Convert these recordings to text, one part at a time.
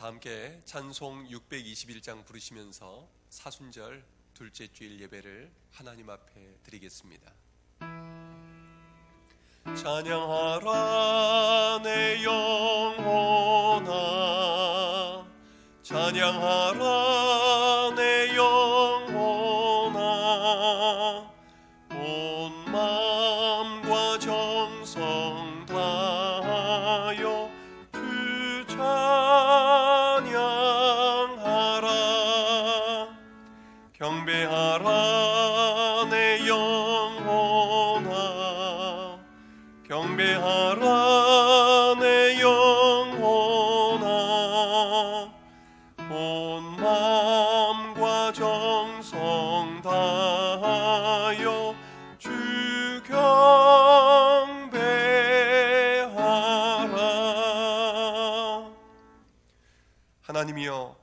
다 함께 찬송 621장 부르시면서 사순절 둘째 주일 예배를 하나님 앞에 드리겠습니다. 찬양하라 내 영혼아, 찬양하라 내 영혼아, 온 마음과 정성 다하여 주 찬양하라. 경배하라 내 영혼아, 경배하라 내 영혼아, 온 마음과 정성 다하여 주 경배하라. 하나님이여,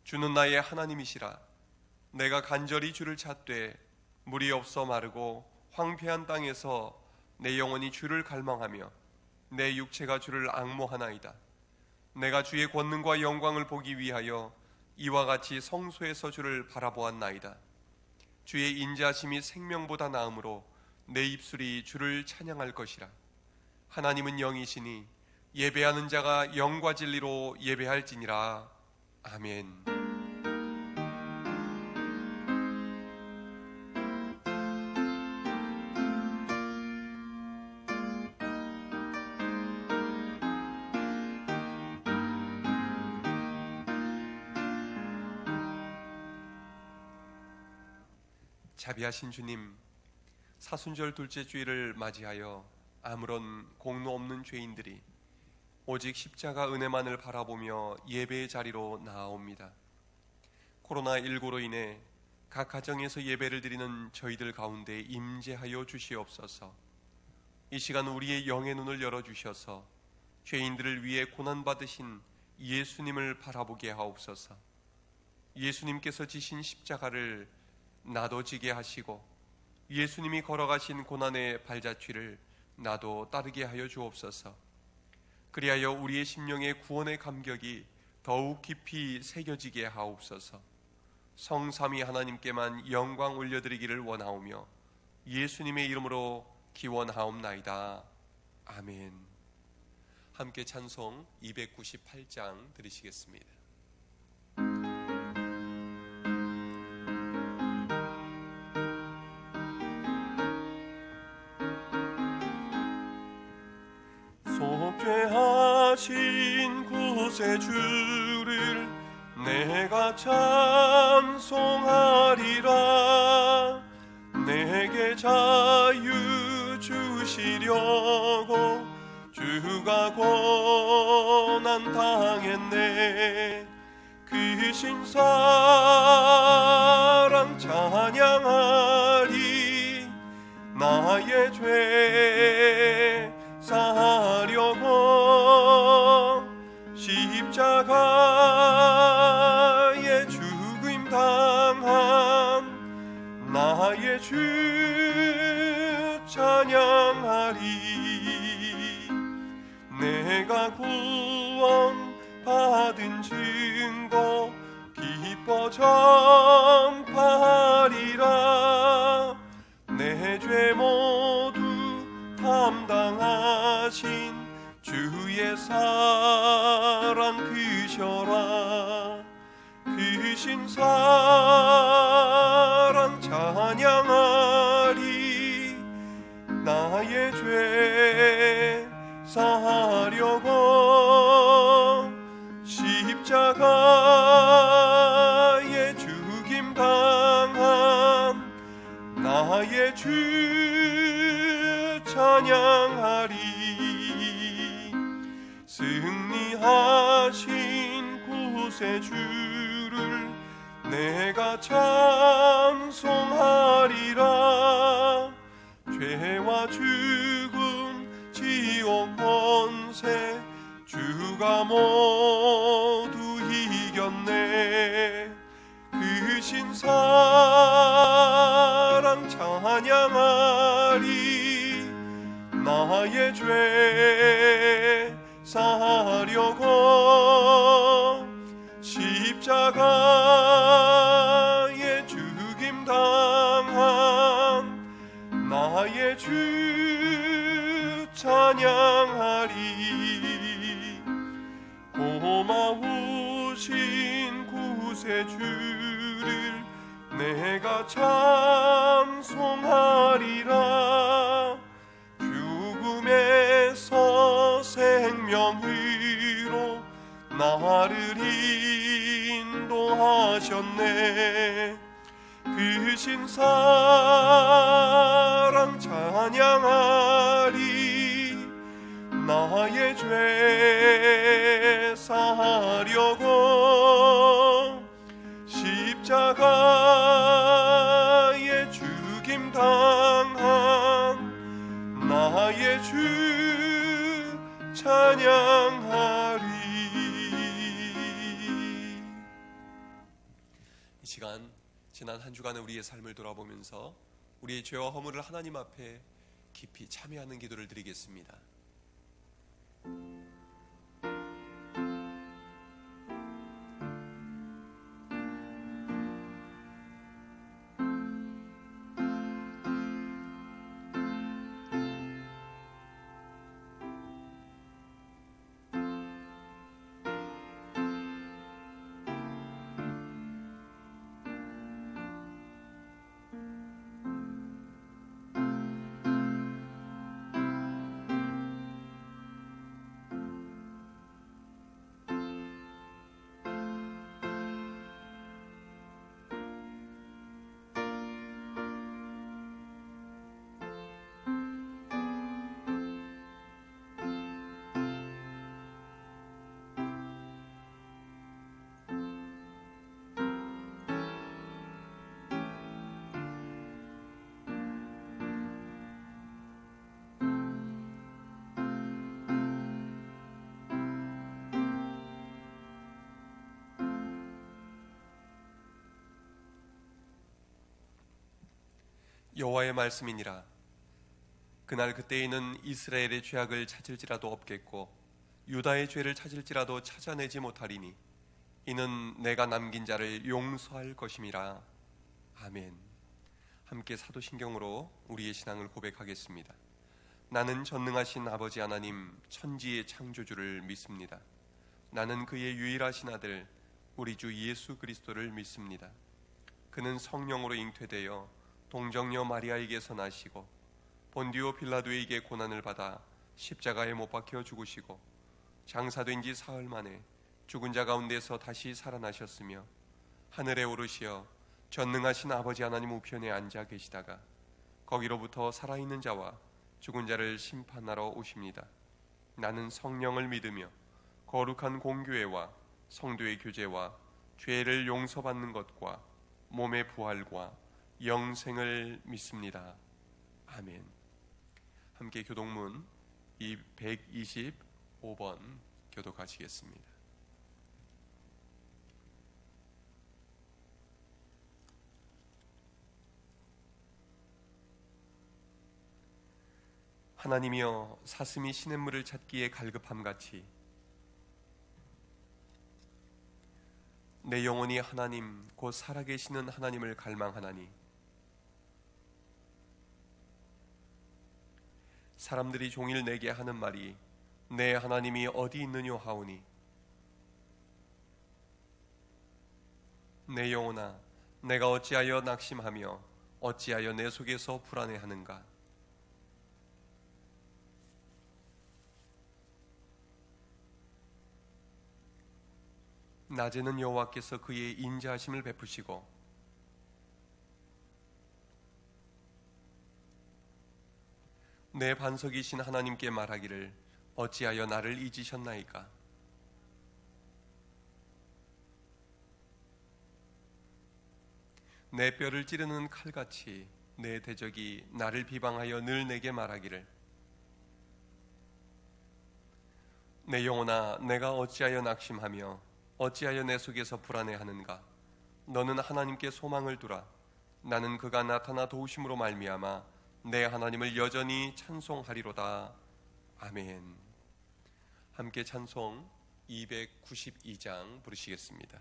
주는 나의 하나님이시라. 내가 간절히 주를 찾되 물이 없어 마르고 황폐한 땅에서 내 영혼이 주를 갈망하며 내 육체가 주를 앙모하나이다. 내가 주의 권능과 영광을 보기 위하여 이와 같이 성소에서 주를 바라보았나이다. 주의 인자심이 생명보다 나으므로 내 입술이 주를 찬양할 것이라. 하나님은 영이시니 예배하는 자가 영과 진리로 예배할지니라. 아멘. 자비하신 주님, 사순절 둘째 주일을 맞이하여 아무런 공로 없는 죄인들이 오직 십자가 은혜만을 바라보며 예배의 자리로 나아옵니다. 코로나19로 인해 각 가정에서 예배를 드리는 저희들 가운데 임재하여 주시옵소서. 이 시간 우리의 영의 눈을 열어주셔서 죄인들을 위해 고난받으신 예수님을 바라보게 하옵소서. 예수님께서 지신 십자가를 나도 지게 하시고 예수님이 걸어가신 고난의 발자취를 나도 따르게 하여 주옵소서. 그리하여 우리의 심령의 구원의 감격이 더욱 깊이 새겨지게 하옵소서. 성삼위 하나님께만 영광 올려드리기를 원하오며 예수님의 이름으로 기원하옵나이다. 아멘. 함께 찬송 298장 드리시겠습니다. 속죄하신 구세주를 내가 찬송하리라. 내게 자유 주시려고 주가 고난 당했네. 그 신사랑 찬양하리. 나의 죄 사하려고 십자가에 죽임 당한 나의 주 찬양하리. 내가 구원 받은 증거 기뻐 전파하리라. 내 죄 모두 담당하신 주의 사랑 크셔라. 크신 사랑 찬양하리. 나의 죄 사하려고 십자가에 죽임 당한 나의 주 찬양하리. 승리하신 구세주를 내가 찬송하리라. 죄와 죽음 지옥 권세 주가 모두 이겼네. 그 신사랑 찬양하리. 나의 죄 사하려고 십자가에 죽임 당한 나의 주 찬양하리. 고마우신 구세주를 내가 찬송하리라. 죽음에서 생명으로 나를 인도하셨네. 그 신사랑 찬양하리. 나의 죄 사하려고 십자가에 죽임 당한 나의 주 찬양하리. 이 시간 지난 한 주간의 우리의 삶을 돌아보면서 우리의 죄와 허물을 하나님 앞에 깊이 참회하는 기도를 드리겠습니다. 여호와의 말씀이니라. 그날 그때에는 이스라엘의 죄악을 찾을지라도 없겠고 유다의 죄를 찾을지라도 찾아내지 못하리니 이는 내가 남긴 자를 용서할 것임이라. 아멘. 함께 사도신경으로 우리의 신앙을 고백하겠습니다. 나는 전능하신 아버지 하나님 천지의 창조주를 믿습니다. 나는 그의 유일하신 아들 우리 주 예수 그리스도를 믿습니다. 그는 성령으로 잉태되어 동정녀 마리아에게서 나시고 본디오 빌라도에게 고난을 받아 십자가에 못 박혀 죽으시고 장사된 지 사흘 만에 죽은 자 가운데서 다시 살아나셨으며 하늘에 오르시어 전능하신 아버지 하나님 우편에 앉아 계시다가 거기로부터 살아있는 자와 죽은 자를 심판하러 오십니다. 나는 성령을 믿으며 거룩한 공교회와 성도의 교제와 죄를 용서받는 것과 몸의 부활과 영생을 믿습니다. 아멘. 함께 교독문 125번 교독하시겠습니다. 하나님이여 사슴이 시냇물을 찾기에 갈급함같이 내 영혼이 하나님 곧 살아계시는 하나님을 갈망하나니 사람들이 종일 내게 하는 말이 내 하나님이 어디 있느뇨 하오니 내 영혼아 내가 어찌하여 낙심하며 어찌하여 내 속에서 불안해하는가. 낮에는 여호와께서 그의 인자하심을 베푸시고 내 반석이신 하나님께 말하기를 어찌하여 나를 잊으셨나이까. 내 뼈를 찌르는 칼같이 내 대적이 나를 비방하여 늘 내게 말하기를 내 영혼아 내가 어찌하여 낙심하며 어찌하여 내 속에서 불안해하는가. 너는 하나님께 소망을 두라. 나는 그가 나타나 도우심으로 말미암아 내 하나님을 여전히 찬송하리로다. 아멘. 함께 찬송 292장 부르시겠습니다.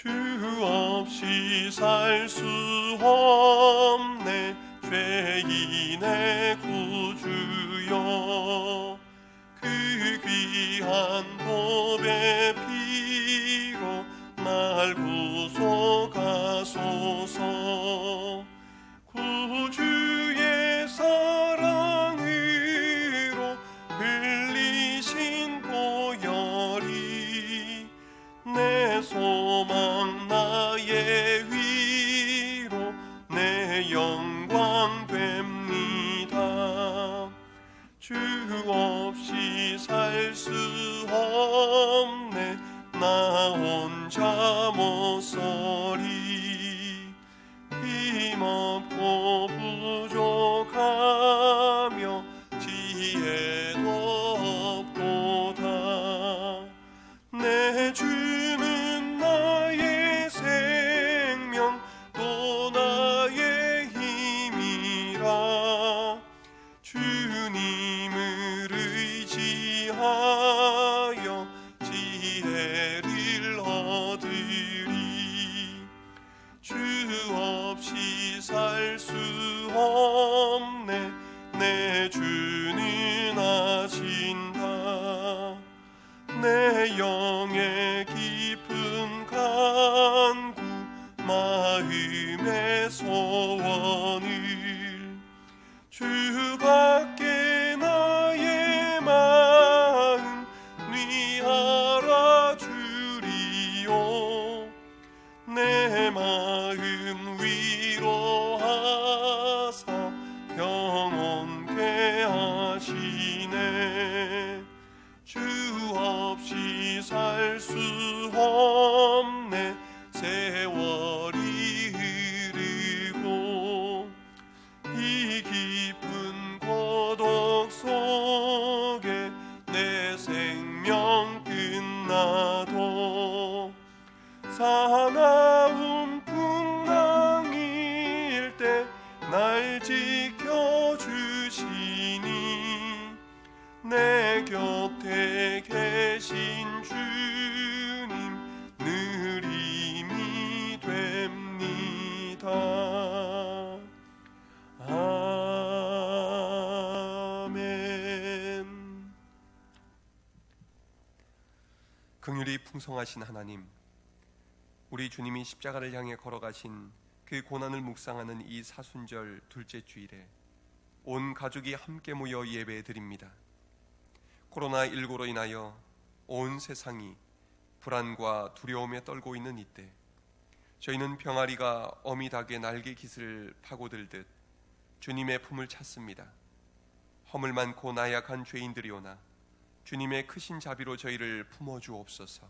주 없이 살 수 없네 죄인의 구주여. 그 귀한 보배 피로 날 구속하소서. 구주의 사랑으로 흘리신 보혈이 내 소망 나의 위로 내 영광 됩니다. 주 없이 살 수 없네 나 혼자 못 서리. 힘없고 부족하며 지혜도 없도다. 내 주는 나의 생명 또 나의 힘이라. 주님을 의지하여 지혜를 얻으리. 주 없이 살 수 없네 내 주는 아신다. 내 영의 깊은 간구 마음의 소원을 주밖에 나의 마음 위하라 주리요. 내 마음 위로하사 영원케 하시네. 주 없이 살 수 없네 세월이 흐르고 이 깊은 고독 속에 내 생명 끝나도 사나운 풍랑일 때 날 지켜주시니 내 곁에 계신 주님 늘 힘이 됩니다. 아멘. 긍휼이 풍성하신 하나님, 우리 주님이 십자가를 향해 걸어가신 그 고난을 묵상하는 이 사순절 둘째 주일에 온 가족이 함께 모여 예배 드립니다. 코로나19로 인하여 온 세상이 불안과 두려움에 떨고 있는 이때 저희는 병아리가 어미 닭의 날개 깃을 파고들듯 주님의 품을 찾습니다. 허물 많고 나약한 죄인들이오나 주님의 크신 자비로 저희를 품어주옵소서.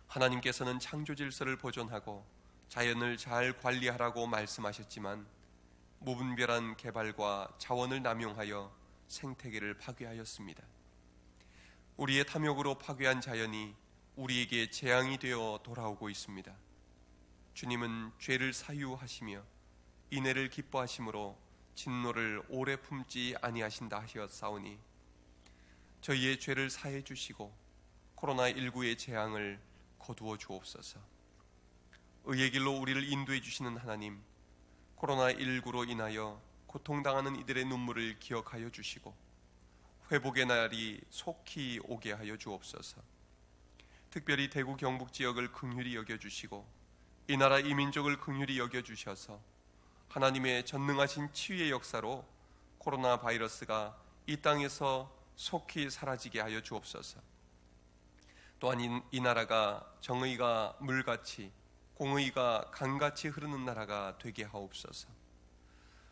하나님께서는 창조 질서를 보존하고 자연을 잘 관리하라고 말씀하셨지만 무분별한 개발과 자원을 남용하여 생태계를 파괴하였습니다. 우리의 탐욕으로 파괴한 자연이 우리에게 재앙이 되어 돌아오고 있습니다. 주님은 죄를 사유하시며 인애를 기뻐하심으로 진노를 오래 품지 아니하신다 하셨사오니 저희의 죄를 사해 주시고 코로나19의 재앙을 거두어 주옵소서. 의의 길로 우리를 인도해 주시는 하나님, 코로나19로 인하여 고통당하는 이들의 눈물을 기억하여 주시고 회복의 날이 속히 오게 하여 주옵소서. 특별히 대구 경북 지역을 긍휼히 여겨주시고 이 나라 이 민족을 긍휼히 여겨주셔서 하나님의 전능하신 치유의 역사로 코로나 바이러스가 이 땅에서 속히 사라지게 하여 주옵소서. 또한 이 나라가 정의가 물같이 공의가 강같이 흐르는 나라가 되게 하옵소서.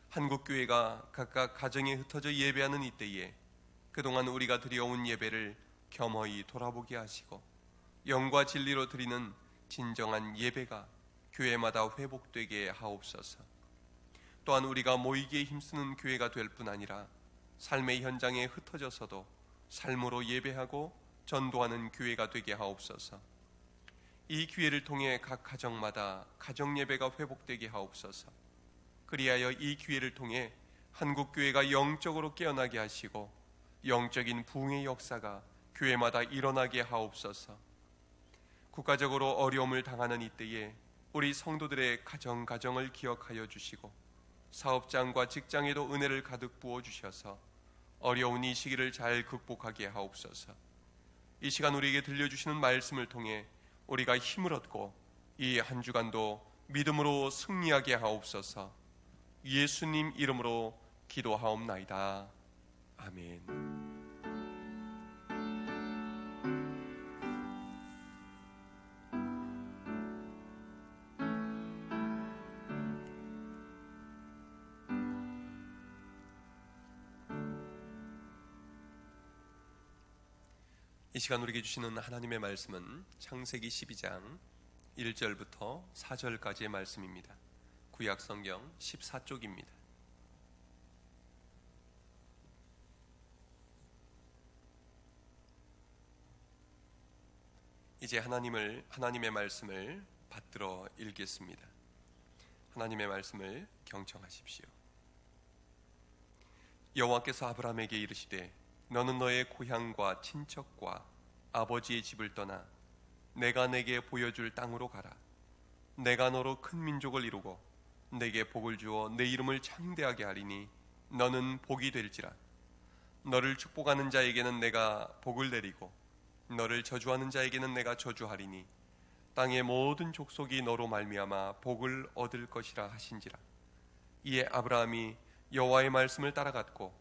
한국교회가 각각 가정에 흩어져 예배하는 이때에 그동안 우리가 드려온 예배를 겸허히 돌아보게 하시고 영과 진리로 드리는 진정한 예배가 교회마다 회복되게 하옵소서. 또한 우리가 모이기에 힘쓰는 교회가 될 뿐 아니라 삶의 현장에 흩어져서도 삶으로 예배하고 전도하는 교회가 되게 하옵소서. 이 기회를 통해 각 가정마다 가정 예배가 회복되게 하옵소서. 그리하여 이 기회를 통해 한국교회가 영적으로 깨어나게 하시고 영적인 부흥의 역사가 교회마다 일어나게 하옵소서. 국가적으로 어려움을 당하는 이때에 우리 성도들의 가정을 기억하여 주시고 사업장과 직장에도 은혜를 가득 부어 주셔서 어려운 이 시기를 잘 극복하게 하옵소서. 이 시간 우리에게 들려주시는 말씀을 통해 우리가 힘을 얻고 이 한 주간도 믿음으로 승리하게 하옵소서. 예수님 이름으로 기도하옵나이다. 아멘. 이 시간 우리에게 주시는 하나님의 말씀은 창세기 12장 1절부터 4절까지의 말씀입니다. 구약 성경 14쪽입니다. 이제 하나님의 말씀을 받들어 읽겠습니다. 하나님의 말씀을 경청하십시오. 여호와께서 아브라함에게 이르시되 너는 너의 고향과 친척과 아버지의 집을 떠나 내가 내게 보여줄 땅으로 가라. 내가 너로 큰 민족을 이루고 내게 복을 주어 내 이름을 창대하게 하리니 너는 복이 될지라. 너를 축복하는 자에게는 내가 복을 내리고 너를 저주하는 자에게는 내가 저주하리니 땅의 모든 족속이 너로 말미암아 복을 얻을 것이라 하신지라. 이에 아브라함이 여호와의 말씀을 따라갔고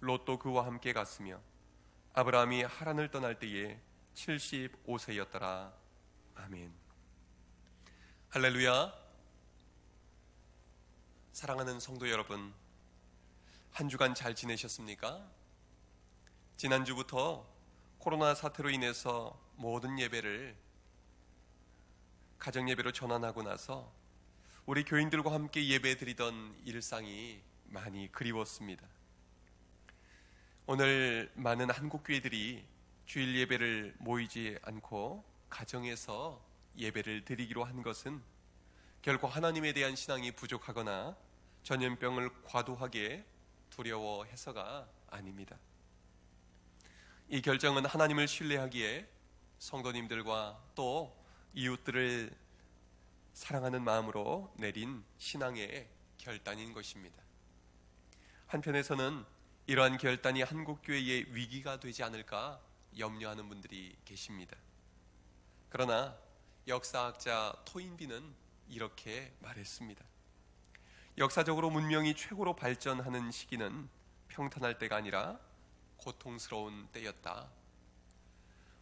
롯도 그와 함께 갔으며 아브라함이 하란을 떠날 때에 75세였더라. 아멘. 할렐루야. 사랑하는 성도 여러분, 한 주간 잘 지내셨습니까? 지난주부터 코로나 사태로 인해서 모든 예배를 가정예배로 전환하고 나서 우리 교인들과 함께 예배 드리던 일상이 많이 그리웠습니다. 오늘 많은 한국교회들이 주일 예배를 모이지 않고 가정에서 예배를 드리기로 한 것은 결코 하나님에 대한 신앙이 부족하거나 전염병을 과도하게 두려워해서가 아닙니다. 이 결정은 하나님을 신뢰하기에 성도님들과 또 이웃들을 사랑하는 마음으로 내린 신앙의 결단인 것입니다. 한편에서는 이러한 결단이 한국교회의 위기가 되지 않을까 염려하는 분들이 계십니다. 그러나 역사학자 토인비는 이렇게 말했습니다. 역사적으로 문명이 최고로 발전하는 시기는 평탄할 때가 아니라 고통스러운 때였다.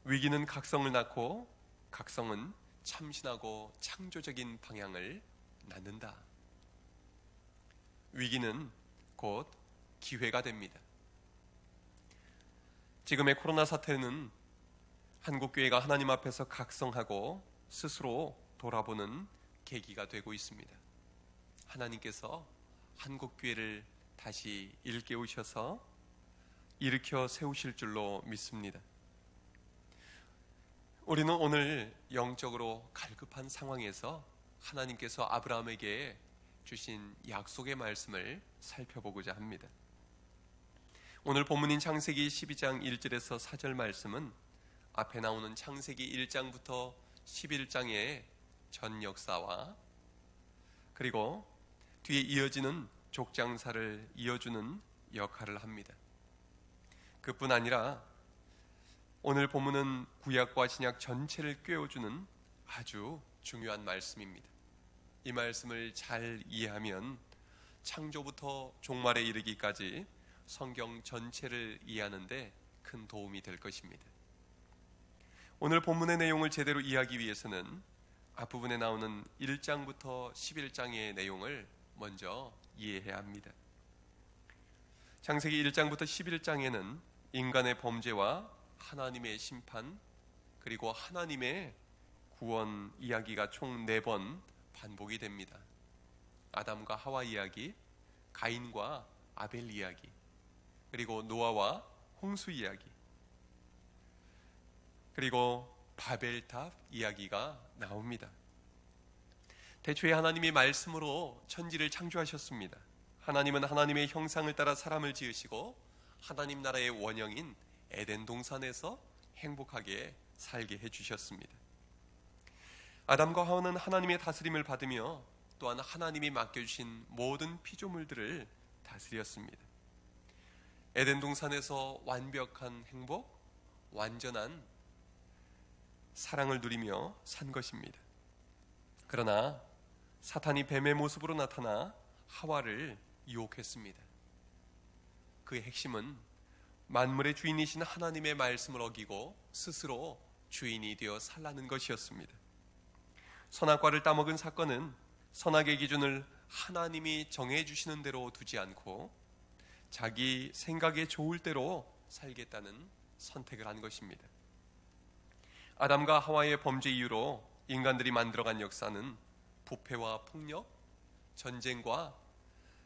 위기는 각성을 낳고 각성은 참신하고 창조적인 방향을 낳는다. 위기는 곧 기회가 됩니다. 지금의 코로나 사태는 한국교회가 하나님 앞에서 각성하고 스스로 돌아보는 계기가 되고 있습니다. 하나님께서 한국교회를 다시 일깨우셔서 일으켜 세우실 줄로 믿습니다. 우리는 오늘 영적으로 갈급한 상황에서 하나님께서 아브라함에게 주신 약속의 말씀을 살펴보고자 합니다. 오늘 본문인 창세기 12장 1절에서 4절 말씀은 앞에 나오는 창세기 1장부터 11장의 전 역사와 그리고 뒤에 이어지는 족장사를 이어주는 역할을 합니다. 그뿐 아니라 오늘 본문은 구약과 신약 전체를 꿰어주는 아주 중요한 말씀입니다. 이 말씀을 잘 이해하면 창조부터 종말에 이르기까지 성경 전체를 이해하는 데 큰 도움이 될 것입니다. 오늘 본문의 내용을 제대로 이해하기 위해서는 앞부분에 나오는 1장부터 11장의 내용을 먼저 이해해야 합니다. 창세기 1장부터 11장에는 인간의 범죄와 하나님의 심판 그리고 하나님의 구원 이야기가 총 4번 반복이 됩니다. 아담과 하와 이야기, 가인과 아벨 이야기, 그리고 노아와 홍수 이야기, 그리고 바벨탑 이야기가 나옵니다. 태초에 하나님이 말씀으로 천지를 창조하셨습니다. 하나님은 하나님의 형상을 따라 사람을 지으시고 하나님 나라의 원형인 에덴 동산에서 행복하게 살게 해주셨습니다. 아담과 하와는 하나님의 다스림을 받으며 또한 하나님이 맡겨주신 모든 피조물들을 다스렸습니다. 에덴 동산에서 완벽한 행복, 완전한 사랑을 누리며 산 것입니다. 그러나 사탄이 뱀의 모습으로 나타나 하와를 유혹했습니다. 그의 핵심은 만물의 주인이신 하나님의 말씀을 어기고 스스로 주인이 되어 살라는 것이었습니다. 선악과를 따먹은 사건은 선악의 기준을 하나님이 정해주시는 대로 두지 않고 자기 생각에 좋을 대로 살겠다는 선택을 한 것입니다. 아담과 하와의 범죄 이후로 인간들이 만들어간 역사는 부패와 폭력, 전쟁과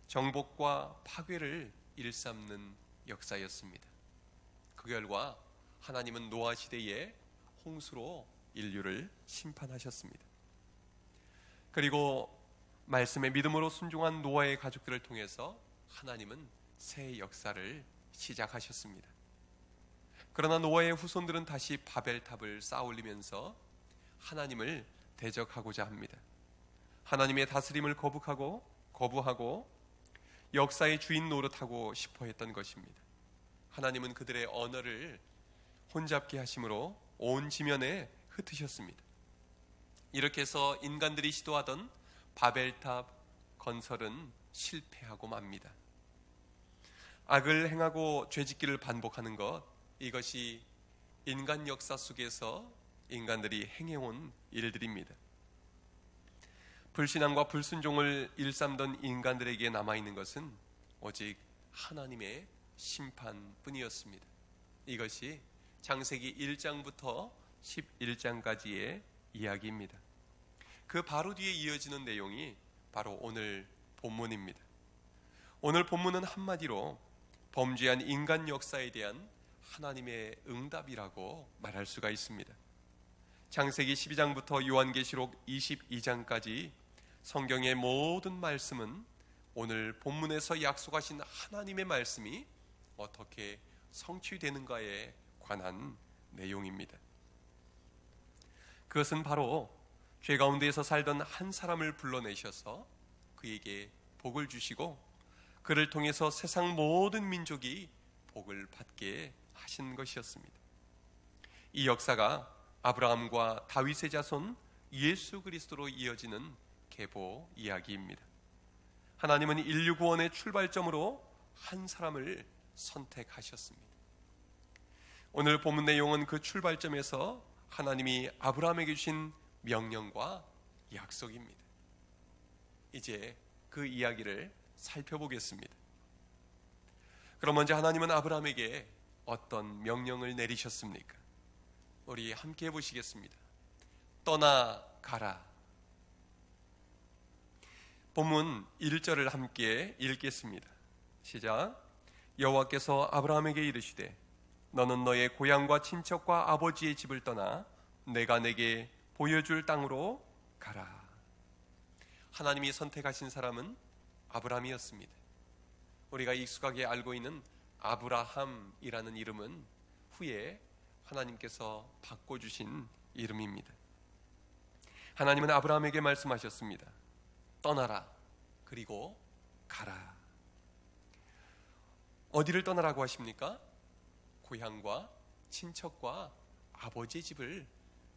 정복과 파괴를 일삼는 역사였습니다. 그 결과 하나님은 노아 시대에 홍수로 인류를 심판하셨습니다. 그리고 말씀에 믿음으로 순종한 노아의 가족들을 통해서 하나님은 새 역사를 시작하셨습니다. 그러나 노아의 후손들은 다시 바벨탑을 쌓아올리면서 하나님을 대적하고자 합니다. 하나님의 다스림을 거부하고 역사의 주인 노릇하고 싶어 했던 것입니다. 하나님은 그들의 언어를 혼잡게 하심으로 온 지면에 흩으셨습니다. 이렇게 해서 인간들이 시도하던 바벨탑 건설은 실패하고 맙니다. 악을 행하고 죄짓기를 반복하는 것, 이것이 인간 역사 속에서 인간들이 행해온 일들입니다. 불신앙과 불순종을 일삼던 인간들에게 남아있는 것은 오직 하나님의 심판뿐이었습니다. 이것이 창세기 1장부터 11장까지의 이야기입니다. 그 바로 뒤에 이어지는 내용이 바로 오늘 본문입니다. 오늘 본문은 한마디로 범죄한 인간 역사에 대한 하나님의 응답이라고 말할 수가 있습니다. 창세기 12장부터 요한계시록 22장까지 성경의 모든 말씀은 오늘 본문에서 약속하신 하나님의 말씀이 어떻게 성취되는가에 관한 내용입니다. 그것은 바로 죄 가운데에서 살던 한 사람을 불러내셔서 그에게 복을 주시고 그를 통해서 세상 모든 민족이 복을 받게 하신 것이었습니다. 이 역사가 아브라함과 다윗의 자손 예수 그리스도로 이어지는 계보 이야기입니다. 하나님은 인류 구원의 출발점으로 한 사람을 선택하셨습니다. 오늘 본문 내용은 그 출발점에서 하나님이 아브라함에게 주신 명령과 약속입니다. 이제 그 이야기를 살펴보겠습니다. 그럼 먼저 하나님은 아브라함에게 어떤 명령을 내리셨습니까? 우리 함께 해보시겠습니다. 떠나가라. 본문 1절을 함께 읽겠습니다. 시작. 여호와께서 아브라함에게 이르시되 너는 너의 고향과 친척과 아버지의 집을 떠나 내가 내게 보여줄 땅으로 가라. 하나님이 선택하신 사람은 아브라함이었습니다. 우리가 익숙하게 알고 있는 아브라함이라는 이름은 후에 하나님께서 바꿔주신 이름입니다. 하나님은 아브라함에게 말씀하셨습니다. 떠나라. 그리고 가라. 어디를 떠나라고 하십니까? 고향과 친척과 아버지의 집을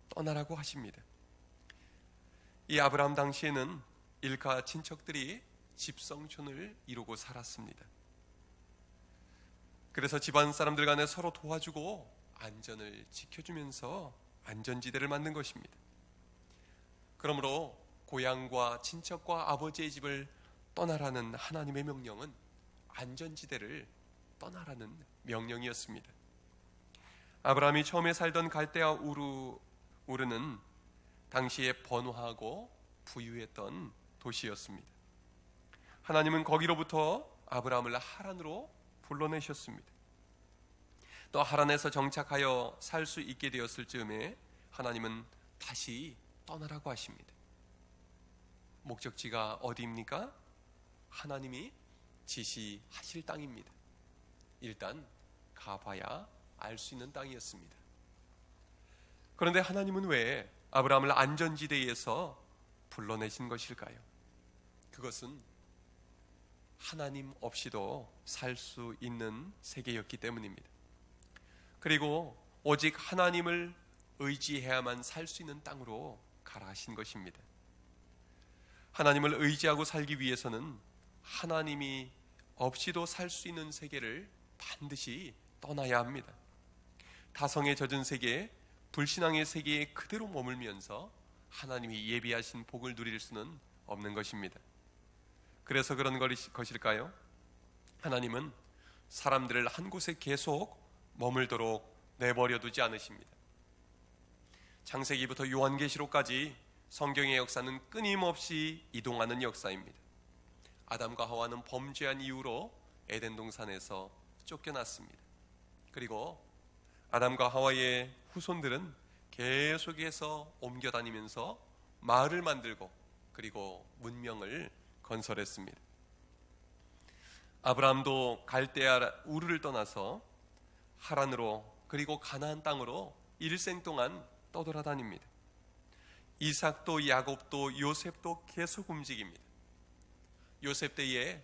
떠나라고 하십니다. 이 아브라함 당시에는 일가 친척들이 집성촌을 이루고 살았습니다. 그래서 집안 사람들 간에 서로 도와주고 안전을 지켜주면서 안전지대를 만든 것입니다. 그러므로 고향과 친척과 아버지의 집을 떠나라는 하나님의 명령은 안전지대를 떠나라는 명령이었습니다. 아브라함이 처음에 살던 갈대아 우르는 당시에 번화하고 부유했던 도시였습니다. 하나님은 거기로부터 아브라함을 하란으로 불러내셨습니다. 또 하란에서 정착하여 살 수 있게 되었을 즈음에 하나님은 다시 떠나라고 하십니다. 목적지가 어디입니까? 하나님이 지시하실 땅입니다. 일단 가봐야 알 수 있는 땅이었습니다. 그런데 하나님은 왜 아브라함을 안전지대에서 불러내신 것일까요? 그것은 하나님 없이도 살 수 있는 세계였기 때문입니다. 그리고 오직 하나님을 의지해야만 살 수 있는 땅으로 가라 하신 것입니다. 하나님을 의지하고 살기 위해서는 하나님이 없이도 살 수 있는 세계를 반드시 떠나야 합니다. 다성에 젖은 세계, 불신앙의 세계에 그대로 머물면서 하나님이 예비하신 복을 누릴 수는 없는 것입니다. 그래서 그런 것일까요? 하나님은 사람들을 한 곳에 계속 머물도록 내버려 두지 않으십니다. 창세기부터 요한계시록까지 성경의 역사는 끊임없이 이동하는 역사입니다. 아담과 하와는 범죄한 이유로 에덴 동산에서 쫓겨났습니다. 그리고 아담과 하와의 후손들은 계속해서 옮겨 다니면서 마을을 만들고 그리고 문명을 건설했습니다. 아브라함도 갈대아 우르를 떠나서 하란으로 그리고 가나안 땅으로 일생 동안 떠돌아다닙니다. 이삭도 야곱도 요셉도 계속 움직입니다. 요셉 때에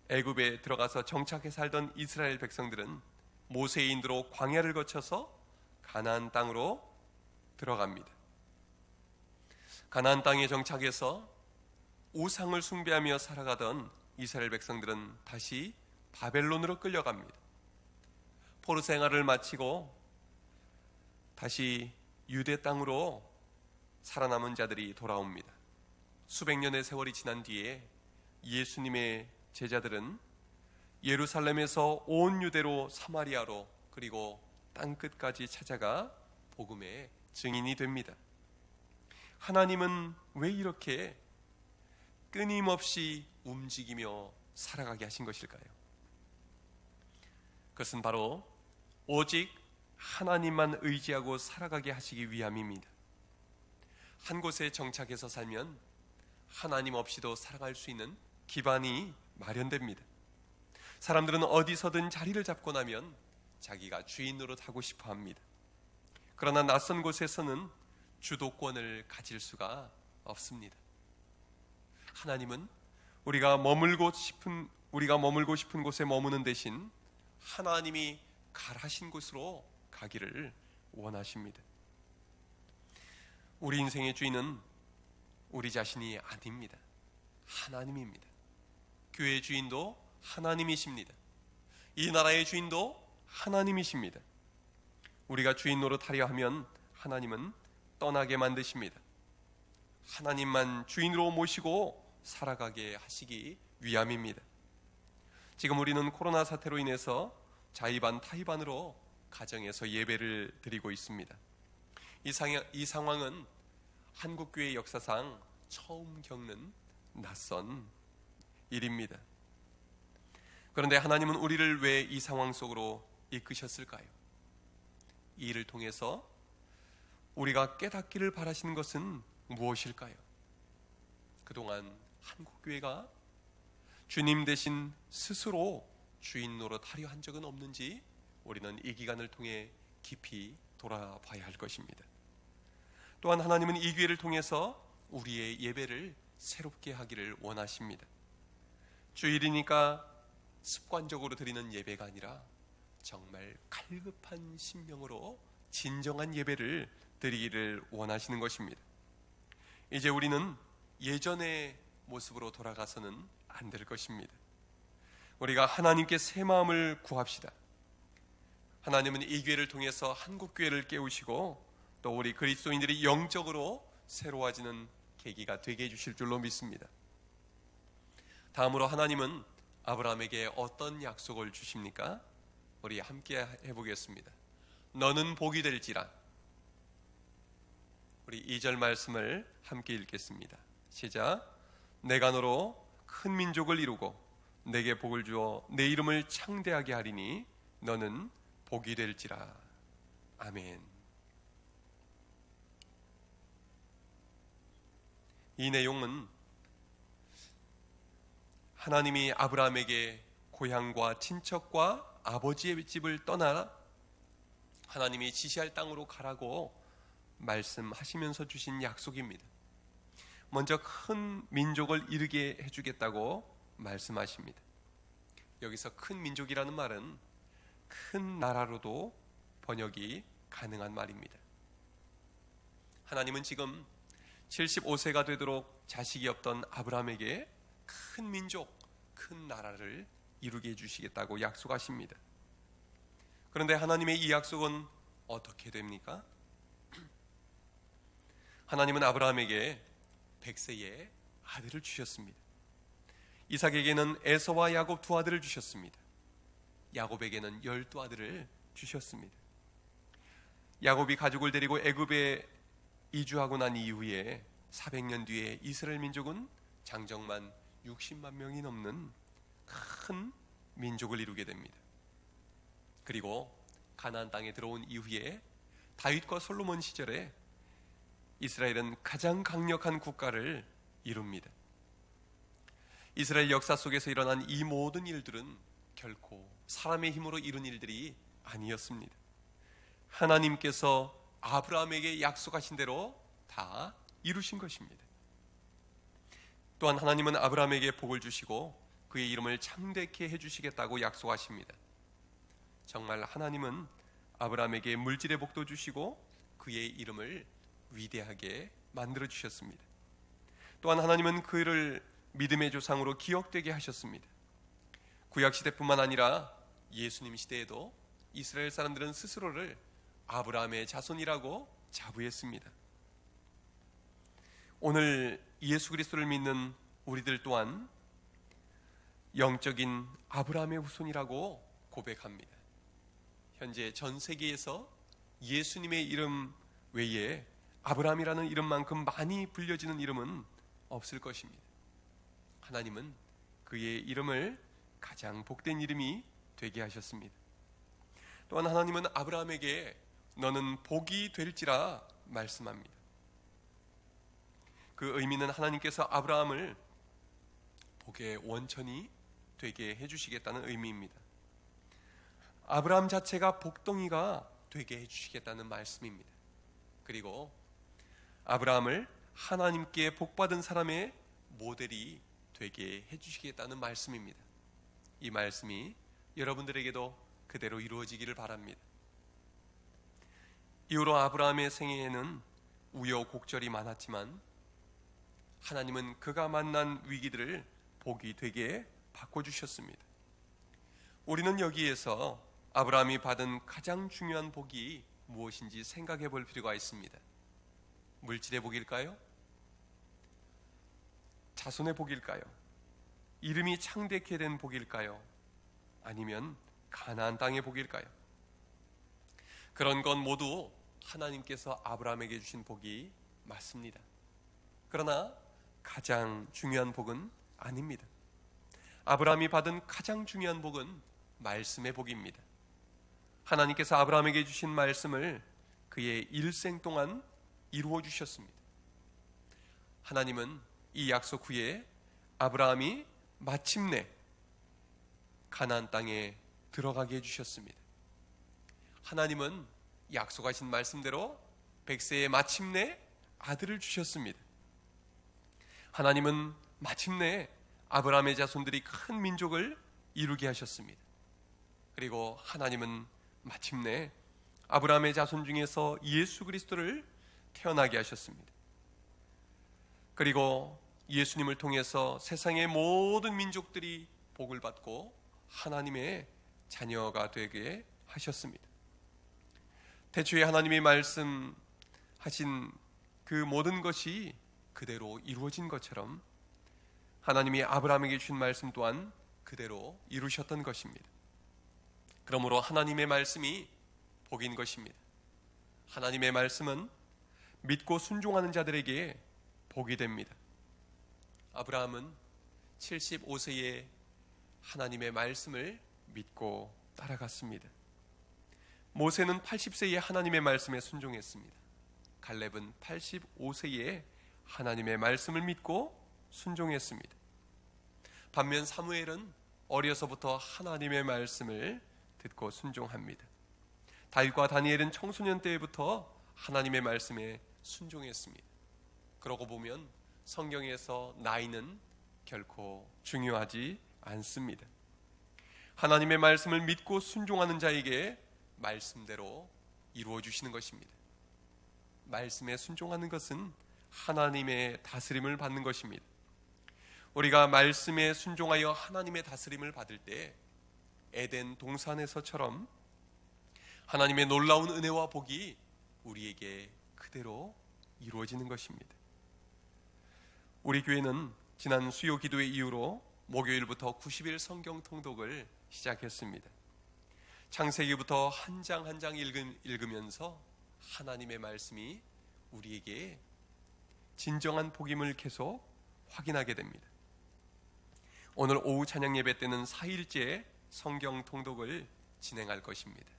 애굽에 들어가서 정착해 살던 이스라엘 백성들은 모세의 인도로 광야를 거쳐서 가나안 땅으로 들어갑니다. 가나안 땅에 정착해서 우상을 숭배하며 살아가던 이스라엘 백성들은 다시 바벨론으로 끌려갑니다. 포로 생활을 마치고 다시 유대 땅으로 살아남은 자들이 돌아옵니다. 수백 년의 세월이 지난 뒤에 예수님의 제자들은 예루살렘에서 온 유대로 사마리아로 그리고 땅끝까지 찾아가 복음의 증인이 됩니다. 하나님은 왜 이렇게 끊임없이 움직이며 살아가게 하신 것일까요? 그것은 바로 오직 하나님만 의지하고 살아가게 하시기 위함입니다. 한 곳에 정착해서 살면 하나님 없이도 살아갈 수 있는 기반이 마련됩니다. 사람들은 어디서든 자리를 잡고 나면 자기가 주인 노릇하고 싶어 합니다. 그러나 낯선 곳에서는 주도권을 가질 수가 없습니다. 하나님은 우리가 머물고 싶은 곳에 머무는 대신 하나님이 가라신 곳으로 가기를 원하십니다. 우리 인생의 주인은 우리 자신이 아닙니다. 하나님입니다. 교회의 주인도 하나님이십니다. 이 나라의 주인도 하나님이십니다. 우리가 주인 노릇하려 하면 하나님은 떠나게 만드십니다. 하나님만 주인으로 모시고 살아가게 하시기 위함입니다. 지금 우리는 코로나 사태로 인해서 자의반 타의반으로 가정에서 예배를 드리고 있습니다. 이 상황은 한국교회 역사상 처음 겪는 낯선 일입니다. 그런데 하나님은 우리를 왜 이 상황 속으로 이끄셨을까요? 이 일을 통해서 우리가 깨닫기를 바라시는 것은 무엇일까요? 그동안 한국교회가 주님 대신 스스로 주인 노릇하려 한 적은 없는지 우리는 이 기간을 통해 깊이 돌아봐야 할 것입니다. 또한 하나님은 이 기회를 통해서 우리의 예배를 새롭게 하기를 원하십니다. 주일이니까 습관적으로 드리는 예배가 아니라 정말 갈급한 심령으로 진정한 예배를 드리기를 원하시는 것입니다. 이제 우리는 예전의 모습으로 돌아가서는 안 될 것입니다. 우리가 하나님께 새 마음을 구합시다. 하나님은 이 기회를 통해서 한국교회를 깨우시고 또 우리 그리스도인들이 영적으로 새로워지는 계기가 되게 해주실 줄로 믿습니다. 다음으로 하나님은 아브라함에게 어떤 약속을 주십니까? 우리 함께 해보겠습니다. 너는 복이 될지라. 우리 2절 말씀을 함께 읽겠습니다. 시작. 내가 너로 큰 민족을 이루고 내게 복을 주어 내 이름을 창대하게 하리니 너는 복이 될지라. 아멘. 이 내용은 하나님이 아브라함에게 고향과 친척과 아버지의 집을 떠나 하나님이 지시할 땅으로 가라고 말씀하시면서 주신 약속입니다. 먼저 큰 민족을 이루게 해주겠다고 말씀하십니다. 여기서 큰 민족이라는 말은 큰 나라로도 번역이 가능한 말입니다. 하나님은 지금 75세가 되도록 자식이 없던 아브라함에게 큰 민족, 큰 나라를 이루게 해주시겠다고 약속하십니다. 그런데 하나님의 이 약속은 어떻게 됩니까? 하나님은 아브라함에게 100세의 아들을 주셨습니다. 이삭에게는 에서와 야곱 두 아들을 주셨습니다. 야곱에게는 12아들을 주셨습니다. 야곱이 가족을 데리고 애굽에 이주하고 난 이후에 400년 뒤에 이스라엘 민족은 장정만 60만 명이 넘는 큰 민족을 이루게 됩니다. 그리고 가나안 땅에 들어온 이후에 다윗과 솔로몬 시절에 이스라엘은 가장 강력한 국가를 이룹니다. 이스라엘 역사 속에서 일어난 이 모든 일들은 결코 사람의 힘으로 이룬 일들이 아니었습니다. 하나님께서 아브라함에게 약속하신 대로 다 이루신 것입니다. 또한 하나님은 아브라함에게 복을 주시고 그의 이름을 창대케 해주시겠다고 약속하십니다. 정말 하나님은 아브라함에게 물질의 복도 주시고 그의 이름을 위대하게 만들어 주셨습니다. 또한 하나님은 그를 믿음의 조상으로 기억되게 하셨습니다. 구약 시대뿐만 아니라 예수님 시대에도 이스라엘 사람들은 스스로를 아브라함의 자손이라고 자부했습니다. 오늘 예수 그리스도를 믿는 우리들 또한 영적인 아브라함의 후손이라고 고백합니다. 현재 전 세계에서 예수님의 이름 외에 아브라함이라는 이름만큼 많이 불려지는 이름은 없을 것입니다. 하나님은 그의 이름을 가장 복된 이름이 되게 하셨습니다. 또한 하나님은 아브라함에게 너는 복이 될지라 말씀합니다. 그 의미는 하나님께서 아브라함을 복의 원천이 되게 해주시겠다는 의미입니다. 아브라함 자체가 복덩이가 되게 해주시겠다는 말씀입니다. 그리고 아브라함을 하나님께 복받은 사람의 모델이 되게 해주시겠다는 말씀입니다. 이 말씀이 여러분들에게도 그대로 이루어지기를 바랍니다. 이후로 아브라함의 생애에는 우여곡절이 많았지만 하나님은 그가 만난 위기들을 복이 되게 바꿔주셨습니다. 우리는 여기에서 아브라함이 받은 가장 중요한 복이 무엇인지 생각해 볼 필요가 있습니다. 물질의 복일까요? 자손의 복일까요? 이름이 창대케 된 복일까요? 아니면 가나안 땅의 복일까요? 그런 건 모두 하나님께서 아브라함에게 주신 복이 맞습니다. 그러나 가장 중요한 복은 아닙니다. 아브라함이 받은 가장 중요한 복은 말씀의 복입니다. 하나님께서 아브라함에게 주신 말씀을 그의 일생 동안 이루어 주셨습니다. 하나님은 이 약속 후에 아브라함이 마침내 가나안 땅에 들어가게 해주셨습니다. 하나님은 약속하신 말씀대로 100세에 마침내 아들을 주셨습니다. 하나님은 마침내 아브라함의 자손들이 큰 민족을 이루게 하셨습니다. 그리고 하나님은 마침내 아브라함의 자손 중에서 예수 그리스도를 태어나게 하셨습니다. 그리고 예수님을 통해서 세상의 모든 민족들이 복을 받고 하나님의 자녀가 되게 하셨습니다. 태초에 하나님이 말씀하신 그 모든 것이 그대로 이루어진 것처럼 하나님이 아브라함에게 주신 말씀 또한 그대로 이루셨던 것입니다. 그러므로 하나님의 말씀이 복인 것입니다. 하나님의 말씀은 믿고 순종하는 자들에게 복이 됩니다. 아브라함은 75세에 하나님의 말씀을 믿고 따라갔습니다. 모세는 80세에 하나님의 말씀에 순종했습니다. 갈렙은 85세에 하나님의 말씀을 믿고 순종했습니다. 반면 사무엘은 어려서부터 하나님의 말씀을 듣고 순종합니다. 다윗과 다니엘은 청소년 때부터 하나님의 말씀에 순종했습니다. 그러고 보면 성경에서 나이는 결코 중요하지 않습니다. 하나님의 말씀을 믿고 순종하는 자에게 말씀대로 이루어 주시는 것입니다. 말씀에 순종하는 것은 하나님의 다스림을 받는 것입니다. 우리가 말씀에 순종하여 하나님의 다스림을 받을 때 에덴 동산에서처럼 하나님의 놀라운 은혜와 복이 우리에게 그대로 이루어지는 것입니다. 우리 교회는 지난 수요 기도의 이후로 목요일부터 90일 성경 통독을 시작했습니다. 창세기부터 한 장 한 장 읽으면서 하나님의 말씀이 우리에게 진정한 복임을 계속 확인하게 됩니다. 오늘 오후 찬양 예배 때는 4일째 성경 통독을 진행할 것입니다.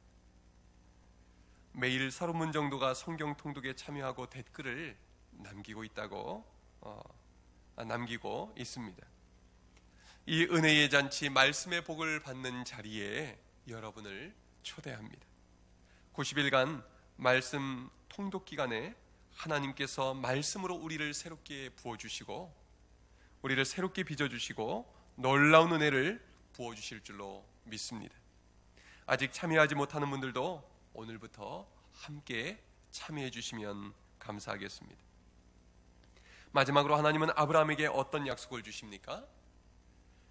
매일 30분 정도가 성경 통독에 참여하고 댓글을 남기고 있습니다. 이 은혜의 잔치 말씀의 복을 받는 자리에 여러분을 초대합니다. 90일간 말씀 통독 기간에 하나님께서 말씀으로 우리를 새롭게 부어주시고 우리를 새롭게 빚어주시고 놀라운 은혜를 부어주실 줄로 믿습니다. 아직 참여하지 못하는 분들도 오늘부터 함께 참여해 주시면 감사하겠습니다. 마지막으로 하나님은 아브라함에게 어떤 약속을 주십니까?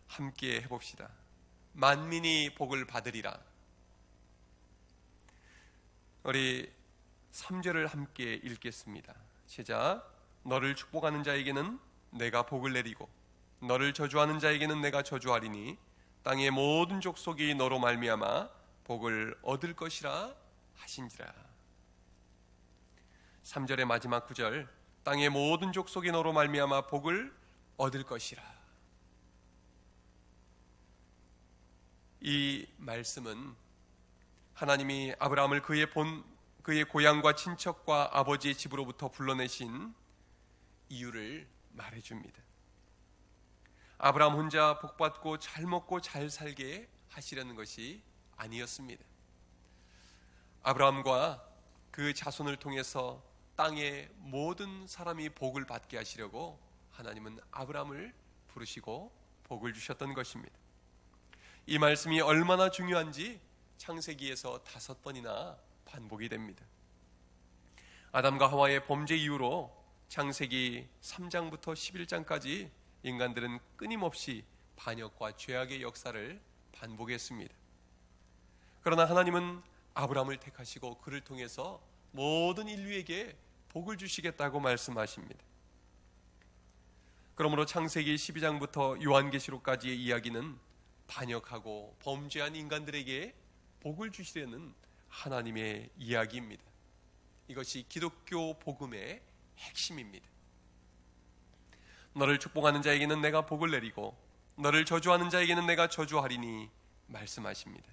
함께 해봅시다. 만민이 복을 받으리라. 우리 3절을 함께 읽겠습니다. 시작. 너를 축복하는 자에게는 내가 복을 내리고 너를 저주하는 자에게는 내가 저주하리니 땅의 모든 족속이 너로 말미암아 복을 얻을 것이라 하신지라. 3절의 마지막 구절, 땅의 모든 족속이 너로 말미암아 복을 얻을 것이라. 이 말씀은 하나님이 아브라함을 그의 고향과 친척과 아버지의 집으로부터 불러내신 이유를 말해줍니다. 아브라함 혼자 복받고 잘 먹고 잘 살게 하시려는 것이 아니었습니다. 아브라함과 그 자손을 통해서 땅의 모든 사람이 복을 받게 하시려고 하나님은 아브라함을 부르시고 복을 주셨던 것입니다. 이 말씀이 얼마나 중요한지 창세기에서 5번이나 반복이 됩니다. 아담과 하와의 범죄 이후로 창세기 3장부터 11장까지 인간들은 끊임없이 반역과 죄악의 역사를 반복했습니다. 그러나 하나님은 아브라함을 택하시고 그를 통해서 모든 인류에게 복을 주시겠다고 말씀하십니다. 그러므로 창세기 12장부터 요한계시록까지의 이야기는 반역하고 범죄한 인간들에게 복을 주시려는 하나님의 이야기입니다. 이것이 기독교 복음의 핵심입니다. 너를 축복하는 자에게는 내가 복을 내리고 너를 저주하는 자에게는 내가 저주하리니 말씀하십니다.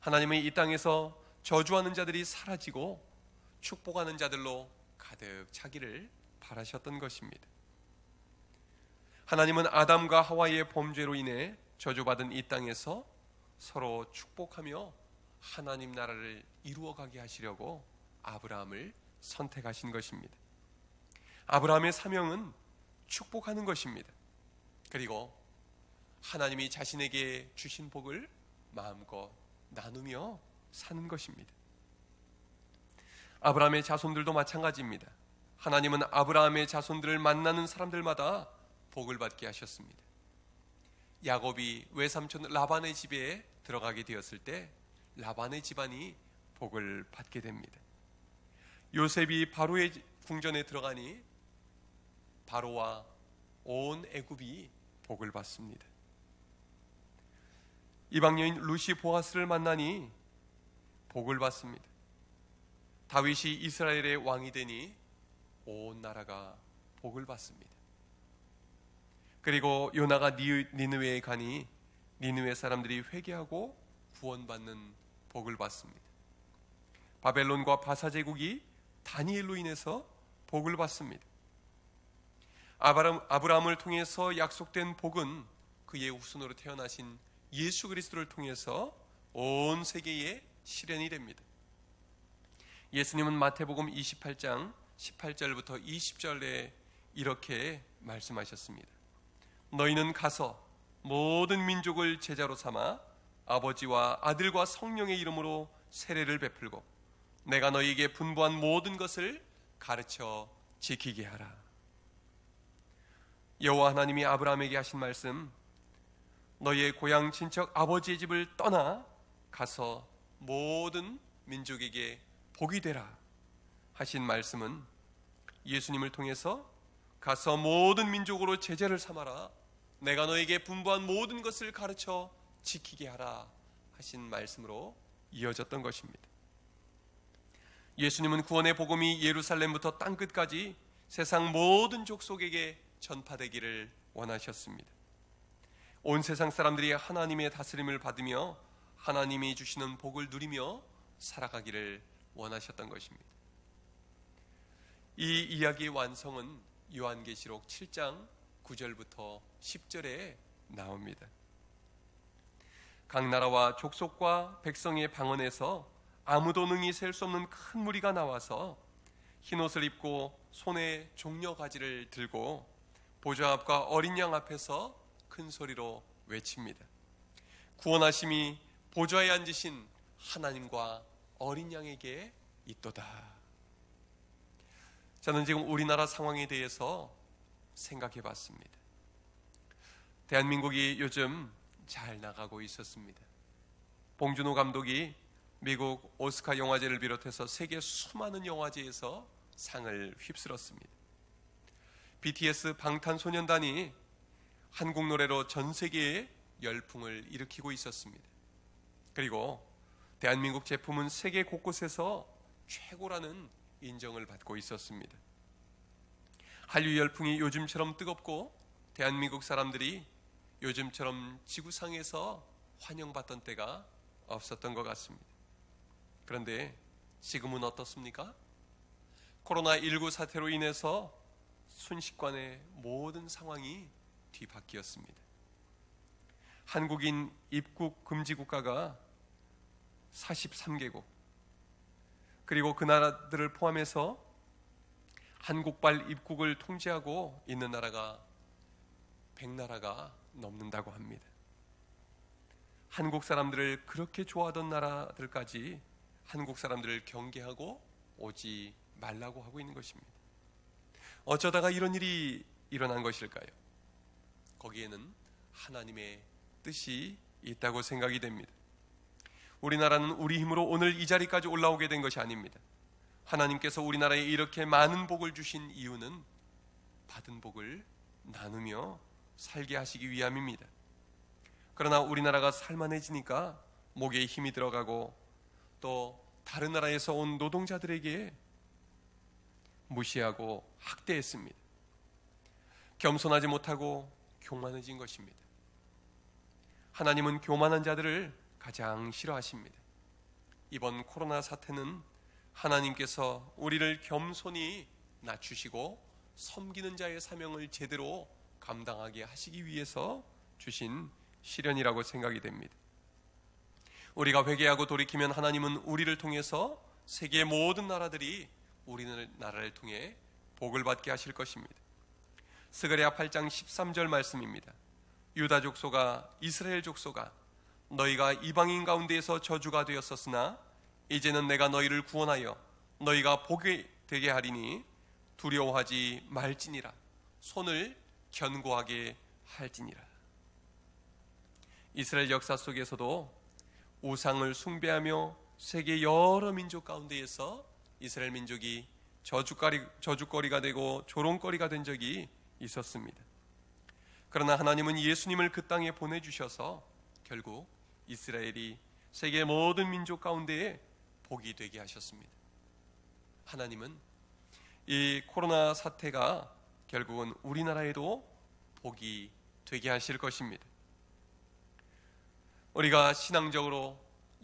하나님은 이 땅에서 저주하는 자들이 사라지고 축복하는 자들로 가득 차기를 바라셨던 것입니다. 하나님은 아담과 하와의 범죄로 인해 저주받은 이 땅에서 서로 축복하며 하나님 나라를 이루어가게 하시려고 아브라함을 선택하신 것입니다. 아브라함의 사명은 축복하는 것입니다. 그리고 하나님이 자신에게 주신 복을 마음껏 나누며 사는 것입니다. 아브라함의 자손들도 마찬가지입니다. 하나님은 아브라함의 자손들을 만나는 사람들마다 복을 받게 하셨습니다. 야곱이 외삼촌 라반의 집에 들어가게 되었을 때 라반의 집안이 복을 받게 됩니다. 요셉이 바로의 궁전에 들어가니 바로와 온 애굽이 복을 받습니다. 이방 여인 루시 보아스를 만나니 복을 받습니다. 다윗이 이스라엘의 왕이 되니 온 나라가 복을 받습니다. 그리고 요나가 니느웨에 가니 니느웨 사람들이 회개하고 구원받는 복을 받습니다. 바벨론과 바사 제국이 다니엘로 인해서 복을 받습니다. 아브라함을 통해서 약속된 복은 그의 후손으로 태어나신 예수 그리스도를 통해서 온 세계에 실현이 됩니다. 예수님은 마태복음 28장 18절부터 20절에 이렇게 말씀하셨습니다. 너희는 가서 모든 민족을 제자로 삼아 아버지와 아들과 성령의 이름으로 세례를 베풀고 내가 너희에게 분부한 모든 것을 가르쳐 지키게 하라. 여호와 하나님이 아브라함에게 하신 말씀, 너희의 고향 친척 아버지의 집을 떠나 가서 모든 민족에게 복이 되라 하신 말씀은 예수님을 통해서 가서 모든 민족으로 제자를 삼아라, 내가 너에게 분부한 모든 것을 가르쳐 지키게 하라 하신 말씀으로 이어졌던 것입니다. 예수님은 구원의 복음이 예루살렘부터 땅끝까지 세상 모든 족속에게 전파되기를 원하셨습니다. 온 세상 사람들이 하나님의 다스림을 받으며 하나님이 주시는 복을 누리며 살아가기를 원하셨던 것입니다. 이 이야기의 완성은 요한계시록 7장 9절부터 10절에 나옵니다. 각 나라와 족속과 백성의 방언에서 아무도 능히 셀 수 없는 큰 무리가 나와서 흰옷을 입고 손에 종려가지를 들고 보좌 앞과 어린 양 앞에서 큰 소리로 외칩니다. 구원하심이 보좌에 앉으신 하나님과 어린 양에게 있도다. 저는 지금 우리나라 상황에 대해서 생각해 봤습니다. 대한민국이 요즘 잘 나가고 있었습니다. 봉준호 감독이 미국 오스카 영화제를 비롯해서 세계 수많은 영화제에서 상을 휩쓸었습니다. BTS 방탄소년단이 한국 노래로 전 세계에 열풍을 일으키고 있었습니다. 그리고 대한민국 제품은 세계 곳곳에서 최고라는 인정을 받고 있었습니다. 한류 열풍이 요즘처럼 뜨겁고 대한민국 사람들이 요즘처럼 지구상에서 환영받던 때가 없었던 것 같습니다. 그런데 지금은 어떻습니까? 코로나19 사태로 인해서 순식간에 모든 상황이 뒤바뀌었습니다. 한국인 입국 금지 국가가 43개국, 그리고 그 나라들을 포함해서 한국발 입국을 통제하고 있는 나라가 100나라가 넘는다고 합니다. 한국 사람들을 그렇게 좋아하던 나라들까지 한국 사람들을 경계하고 오지 말라고 하고 있는 것입니다. 어쩌다가 이런 일이 일어난 것일까요? 거기에는 하나님의 뜻이 있다고 생각이 됩니다. 우리나라는 우리 힘으로 오늘 이 자리까지 올라오게 된 것이 아닙니다. 하나님께서 우리나라에 이렇게 많은 복을 주신 이유는 받은 복을 나누며 살게 하시기 위함입니다. 그러나 우리나라가 살만해지니까 목에 힘이 들어가고 또 다른 나라에서 온 노동자들에게 무시하고 학대했습니다. 겸손하지 못하고 교만해진 것입니다. 하나님은 교만한 자들을 가장 싫어하십니다. 이번 코로나 사태는 하나님께서 우리를 겸손히 낮추시고 섬기는 자의 사명을 제대로 감당하게 하시기 위해서 주신 시련이라고 생각이 됩니다. 우리가 회개하고 돌이키면 하나님은 우리를 통해서 세계 모든 나라들이 우리나라를 통해 복을 받게 하실 것입니다. 스가랴 8장 13절 말씀입니다. 유다 족속아, 이스라엘 족속아, 너희가 이방인 가운데에서 저주가 되었었으나 이제는 내가 너희를 구원하여 너희가 복이 되게 하리니 두려워하지 말지니라. 손을 견고하게 할지니라. 이스라엘 역사 속에서도 우상을 숭배하며 세계 여러 민족 가운데에서 이스라엘 민족이 저주거리가 되고 조롱거리가 된 적이 있었습니다. 그러나 하나님은 예수님을 그 땅에 보내주셔서 결국 이스라엘이 세계 모든 민족 가운데에 복이 되게 하셨습니다. 하나님은 이 코로나 사태가 결국은 우리나라에도 복이 되게 하실 것입니다. 우리가 신앙적으로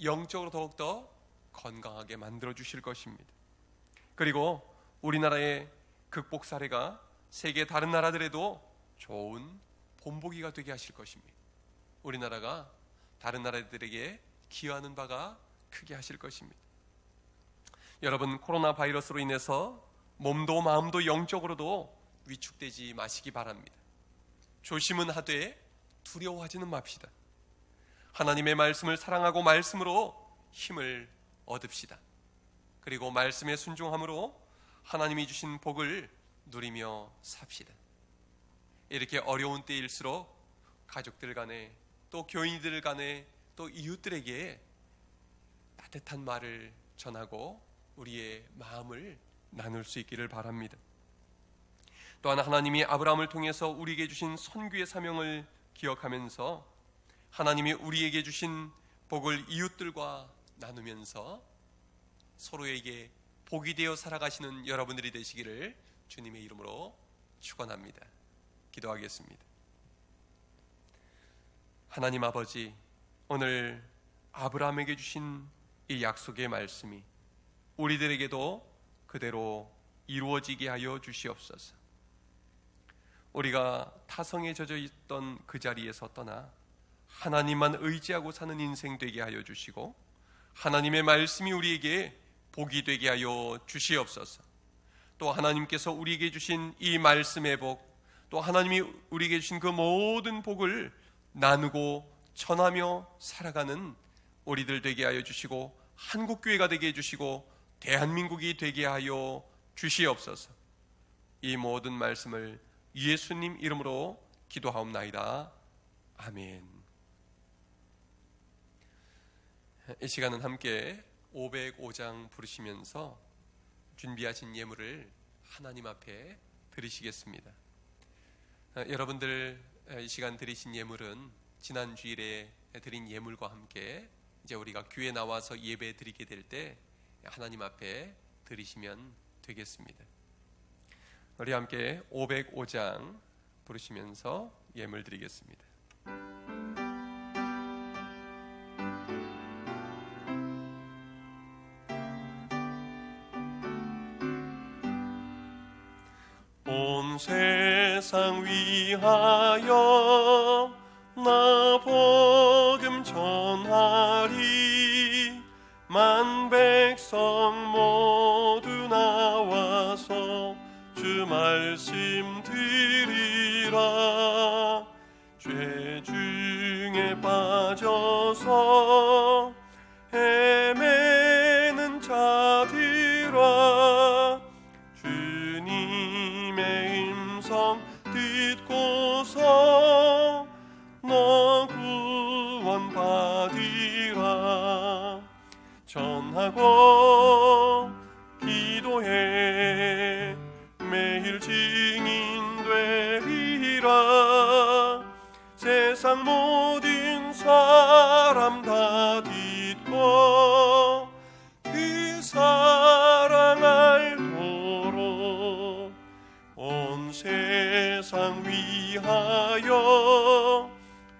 영적으로 더욱더 건강하게 만들어 주실 것입니다. 그리고 우리나라의 극복 사례가 세계 다른 나라들에도 좋은 본보기가 되게 하실 것입니다. 우리나라가 다른 나라들에게 기여하는 바가 크게 하실 것입니다. 여러분, 코로나 바이러스로 인해서 몸도 마음도 영적으로도 위축되지 마시기 바랍니다. 조심은 하되 두려워하지는 맙시다. 하나님의 말씀을 사랑하고 말씀으로 힘을 얻읍시다. 그리고 말씀에 순종함으로 하나님이 주신 복을 누리며 삽시다. 이렇게 어려운 때일수록 가족들 간에, 또 교인들 간에, 또 이웃들에게 따뜻한 말을 전하고 우리의 마음을 나눌 수 있기를 바랍니다. 또한 하나님이 아브라함을 통해서 우리에게 주신 선교의 사명을 기억하면서 하나님이 우리에게 주신 복을 이웃들과 나누면서 서로에게 복이 되어 살아가시는 여러분들이 되시기를 주님의 이름으로 축원합니다. 기도하겠습니다. 하나님 아버지, 오늘 아브라함에게 주신 이 약속의 말씀이 우리들에게도 그대로 이루어지게 하여 주시옵소서. 우리가 타성에 젖어 있던 그 자리에서 떠나 하나님만 의지하고 사는 인생 되게 하여 주시고, 하나님의 말씀이 우리에게 복이 되게 하여 주시옵소서. 또 하나님께서 우리에게 주신 이 말씀의 복, 또 하나님이 우리에게 주신 그 모든 복을 나누고 전하며 살아가는 우리들 되게 하여 주시고, 한국교회가 되게 해주시고 대한민국이 되게 하여 주시옵소서. 이 모든 말씀을 예수님 이름으로 기도하옵나이다. 아멘. 이 시간은 함께 505장 부르시면서 준비하신 예물을 하나님 앞에 드리시겠습니다. 여러분들 이 시간 드리신 예물은 지난 주일에 드린 예물과 함께 이제 우리가 교회 나와서 예배 드리게 될 때 하나님 앞에 드리시면 되겠습니다. 우리 함께 505장 부르시면서 예물 드리겠습니다. 온 세상 위하여 나 복음 전하리. 만 백성 모두 나와서 주 말씀 들으라. 죄 중에 빠져서 헤매는 자들아, 주님의 음성 듣고서 너 구원 받으라. 전하고 기도해 매일 증인 되리라. 세상 모든 사람 다 듣고 그 사랑 알도록 온 세상 위하여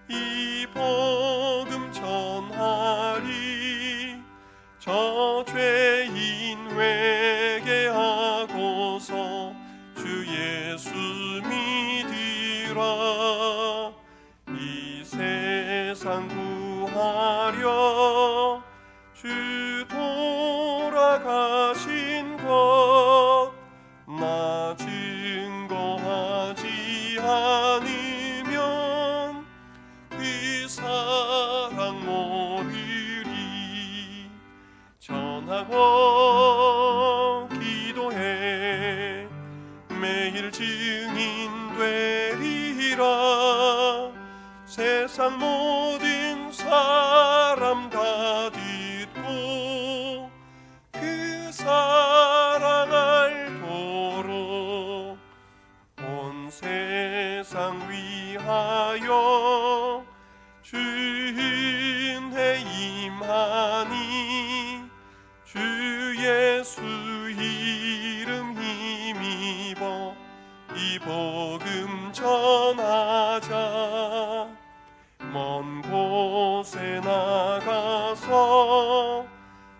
이 복음 전하리. 저 죄인 회개하고서 주 예수 믿으라. 이 세상 구하려 주 돌아가신 것 나 증거하지 않으면 그 사랑 모르리. 전하고 기도해 매일 증인 되리라. 세상 모든 사람 다 듣고 그 사랑 알도록 온 세상 위하여 주 은혜 임하니. 주 예수 이름 힘입어 이 복음 전하자. 먼 곳에 나가서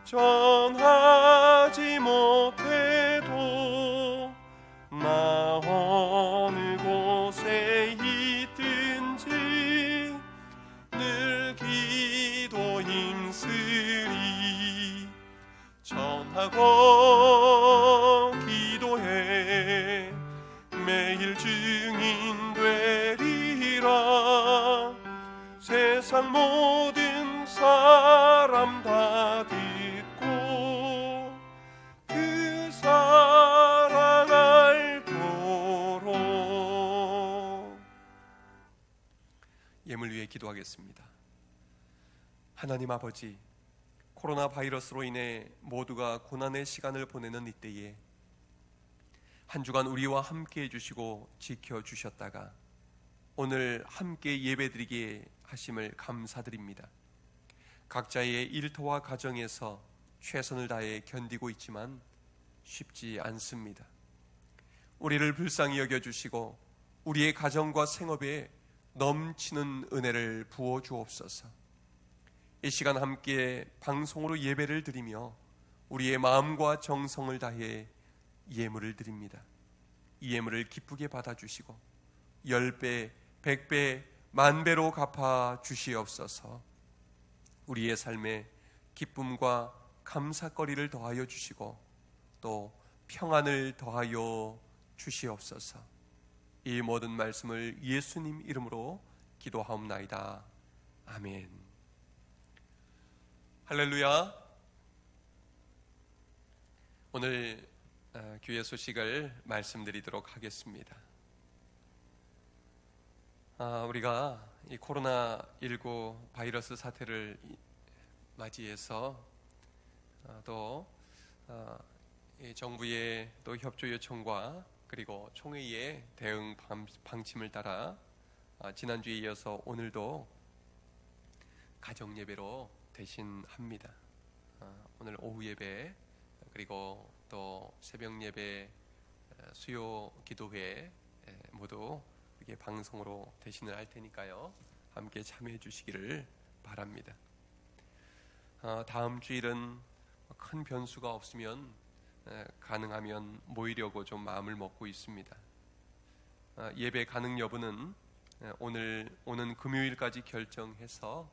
전하지 못해도 나 어느 곳에 있든지 늘 기도 힘쓰리. 전하고 세상 모든 사람 다 듣고 그 사랑 알도록. 예물 위해 기도하겠습니다. 하나님 아버지, 코로나 바이러스로 인해 모두가 고난의 시간을 보내는 이때에 한 주간 우리와 함께 해주시고 지켜주셨다가 오늘 함께 예배드리게 하심을 감사드립니다. 각자의 일터와 가정에서 최선을 다해 견디고 있지만 쉽지 않습니다. 우리를 불쌍히 여겨주시고 우리의 가정과 생업에 넘치는 은혜를 부어 주옵소서. 이 시간 함께 방송으로 예배를 드리며 우리의 마음과 정성을 다해 예물을 드립니다. 이 예물을 기쁘게 받아주시고 10배, 100배, 만배로 갚아 주시옵소서. 우리의 삶에 기쁨과 감사거리를 더하여 주시고 또 평안을 더하여 주시옵소서. 이 모든 말씀을 예수님 이름으로 기도하옵나이다. 아멘. 할렐루야. 오늘 교회 소식을 말씀드리도록 하겠습니다. 우리가 이 코로나19 바이러스 사태를 맞이해서 또 이 정부의 또 협조 요청과 그리고 총회의 대응 방침을 따라 지난주에 이어서 오늘도 가정 예배로 대신합니다. 오늘 오후 예배 그리고 또 새벽 예배, 수요 기도회 모두 이게 방송으로 대신을 할 테니까요. 함께 참여해 주시기를 바랍니다. 다음 주일은 큰 변수가 없으면 가능하면 모이려고 좀 마음을 먹고 있습니다. 예배 가능 여부는 오늘 오는 금요일까지 결정해서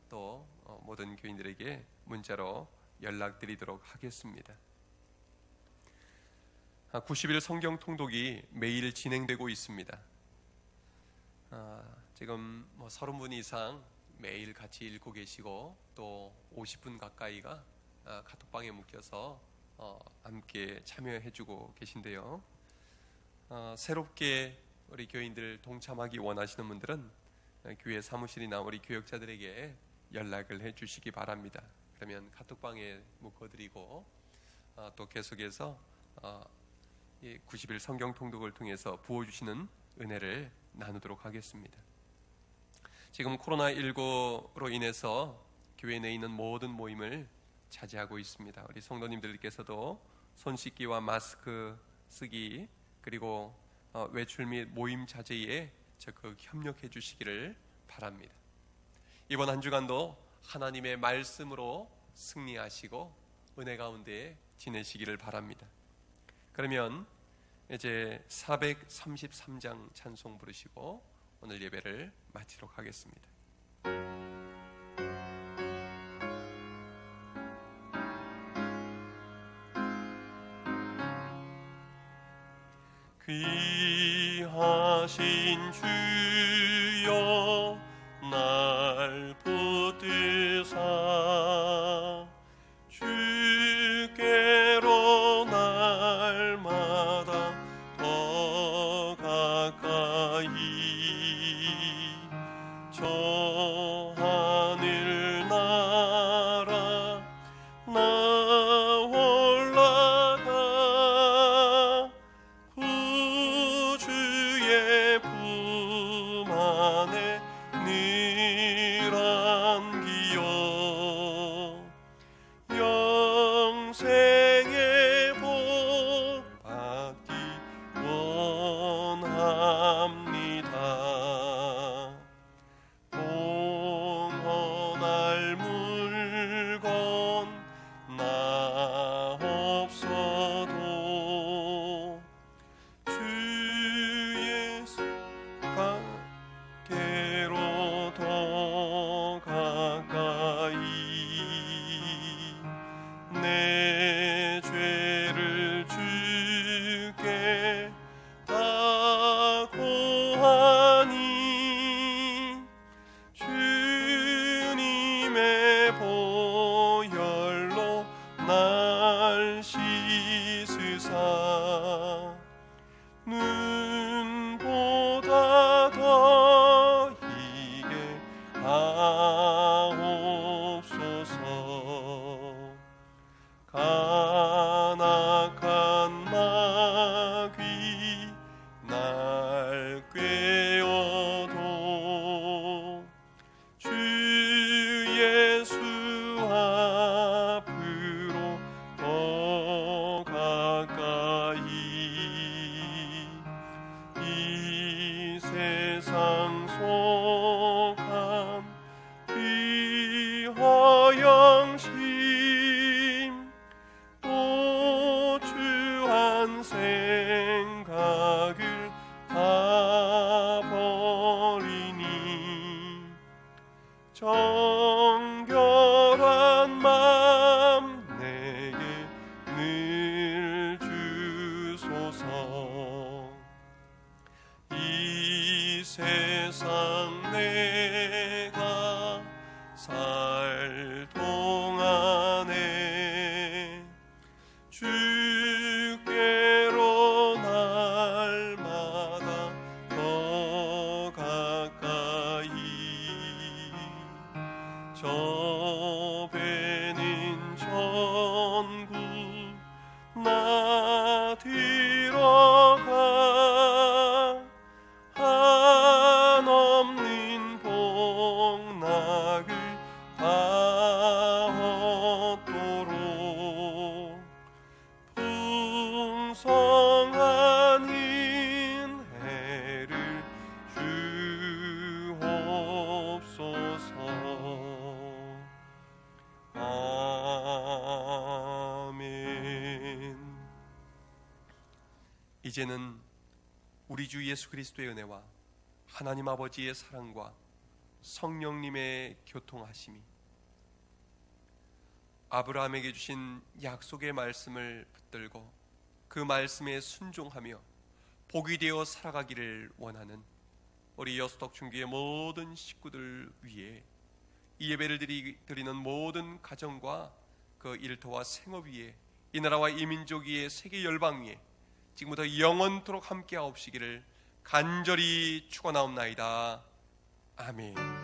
또 모든 교인들에게 문자로 연락드리도록 하겠습니다. 90일 성경 통독이 매일 진행되고 있습니다. 지금 30분 이상 매일 같이 읽고 계시고 또 50분 가까이가 카톡방에 묶여서 함께 참여해주고 계신데요. 새롭게 우리 교인들 동참하기 원하시는 분들은 교회 사무실이나 우리 교역자들에게 연락을 해주시기 바랍니다. 그러면 카톡방에 묶어드리고 또 계속해서 90일 성경 통독을 통해서 부어주시는 은혜를 나누도록 하겠습니다. 지금 코로나19로 인해서 교회 내에 있는 모든 모임을 자제하고 있습니다. 우리 성도님들께서도 손 씻기와 마스크 쓰기 그리고 외출 및 모임 자제에 적극 협력해 주시기를 바랍니다. 이번 한 주간도 하나님의 말씀으로 승리하시고 은혜 가운데 지내시기를 바랍니다. 그러면 이제 433장 찬송 부르시고 오늘 예배를 마치도록 하겠습니다. 귀하신 주여 날 붙드사 주께로 날마다 더 가까이 저 하늘 나라 나 올라가 구주의 품 안에 늘 안기어 영생의 복 받기 원합니다. 상속한 비허영심 또 주한 생각을 다 버리니 정결한 마음 내게 늘 주소서. 이 세상 내가 살 동안에 주께로 날마다 더 가까이 저 배는 전국 나 뒤로 가 한없는 복락을 다 얻도록 풍성한 은혜를 주옵소서. 아멘. 이제는 우리 주 예수 그리스도의 은혜와 하나님 아버지의 사랑과 성령님의 교통하심이 아브라함에게 주신 약속의 말씀을 붙들고 그 말씀에 순종하며 복이 되어 살아가기를 원하는 우리 여수덕 중교의 모든 식구들 위에 이 예배를 드리는 모든 가정과 그 일터와 생업 위에 이 나라와 이 민족 위에 세계 열방 위에 지금부터 영원토록 함께하옵시기를 간절히 축원하옵나이다. 아멘.